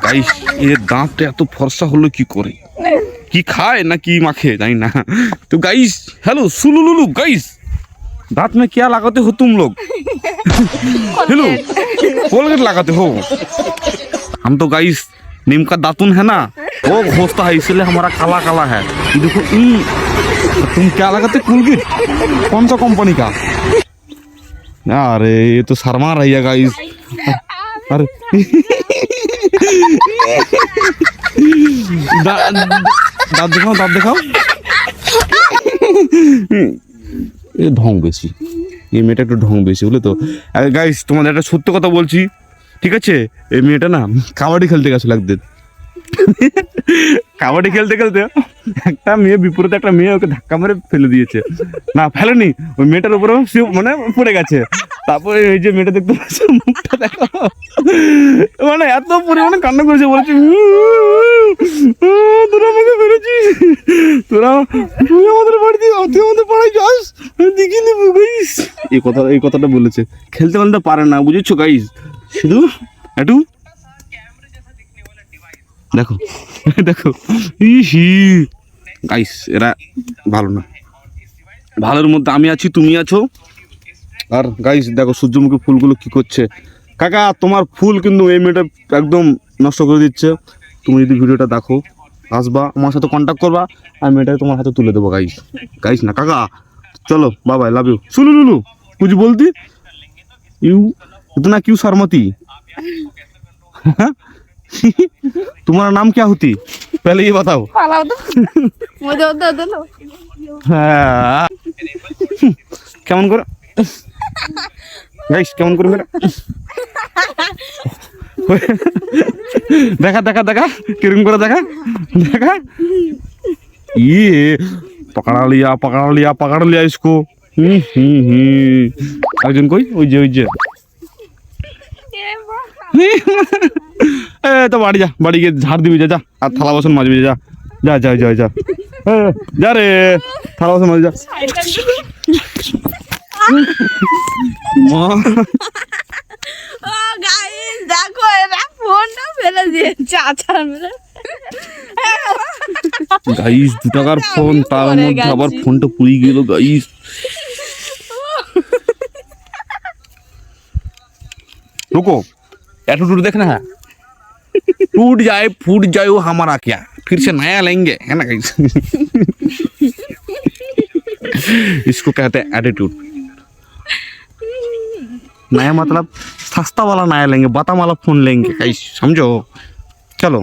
Guys এর দাঁতটা এত ফর্সা হলো কি করে, কি খায় না কি মাখে জানি না। तो गाइस हेलो सुलुलुलु गाइस दांत में क्या लगाते हो तुम लोग? हेलो कोलगेट लगाते हो? हम तो गाइस नीम का दातुन है ना वो घोंसता है इसलिए हमारा काला काला है। देखो तुम क्या लगाते कोलगेट? कौन सा कंपनी का? अरे ये तो शर्मा रही है गाइस। अरे दांत दिखाओ दांत दिखाओ। এ ঢং বেশি, এই মেয়েটা একটু ঢং বেশি বুঝলে তো। গাইস তোমাদের একটা সত্য কথা বলছি, ঠিক আছে? এই মেয়েটা না কাবাডি খেলতে গেছিল একদিন। কাবাডি খেলতে খেলতে একটা মেয়ে বিপরীতে একটা মেয়ে ওকে ধাক্কা মেরে ফেলে দিয়েছে। না ফেলেনি, ওই মেয়েটার উপরে সে মানে পড়ে গেছে। তারপরে এই যে মেয়েটা দেখতে পাচ্ছ মুখটা দেখো, মানে এত পরিমাণে কান্না করেছে, বলছে তোরা আমাকে ফেলেছিস, তোরা তুই আমাদের বাড়িতে তুই আমাদের পাড়ায় যাস দেখি নেবো গাইস। এই কথাটা বলেছে। খেলতে খেলতে পারে না বুঝেছো গাইস, শুধু একটু দেখো দেখো ইহি গাইস এরা ভালো না। ভালোর মধ্যে আমি আছি, তুমি আছো। আর গাইস দেখো সূর্যমুখী ফুলগুলো কি করছে। কাকা তোমার ফুল কিন্তু এই মেয়েটা একদম নষ্ট করে দিচ্ছে। তুমি যদি ভিডিওটা দেখো আসবা আমার সাথে কন্ট্যাক্ট করবা, আমি মেয়েটাকে তোমার হাতে তুলে দেবো গাইস। গাইস না কাকা चलो बाय लव यू। सुनो लुलू कुछ बोलती यू इतना क्यों शर्माती? तुम्हारा नाम क्या होती पहले ये बताओ। কেমন করে গাইস কেমন করে মেরা দেখা দেখা দেখা কিরকম করে দেখা দেখা ये पकड़ा लिया इसको। একজন কই ওই যে তো বাড়ি যা, বাড়ি গিয়ে ঝাড় দিবি যা, আর থালা বাসন মাজবি যা যা যা যা যা যা রে থালা বাসন মাজবি যা। মা গাইস দেখো এরা ফোনটা ফেলে দিয়েছে আচার মেরে। গাইস 2 টাকার ফোন, তার মধ্যে আবার ফোনটা পুড়ে গেল গাইস। रुको एटीट्यूड देखना है, टूट जाए फूट जाए वो हमारा क्या, फिर से नया लेंगे है ना गाइस। इसको कहते हैं एटीट्यूड। नया मतलब सस्ता वाला नया लेंगे, बादाम वाला फोन लेंगे गाइस, समझो। चलो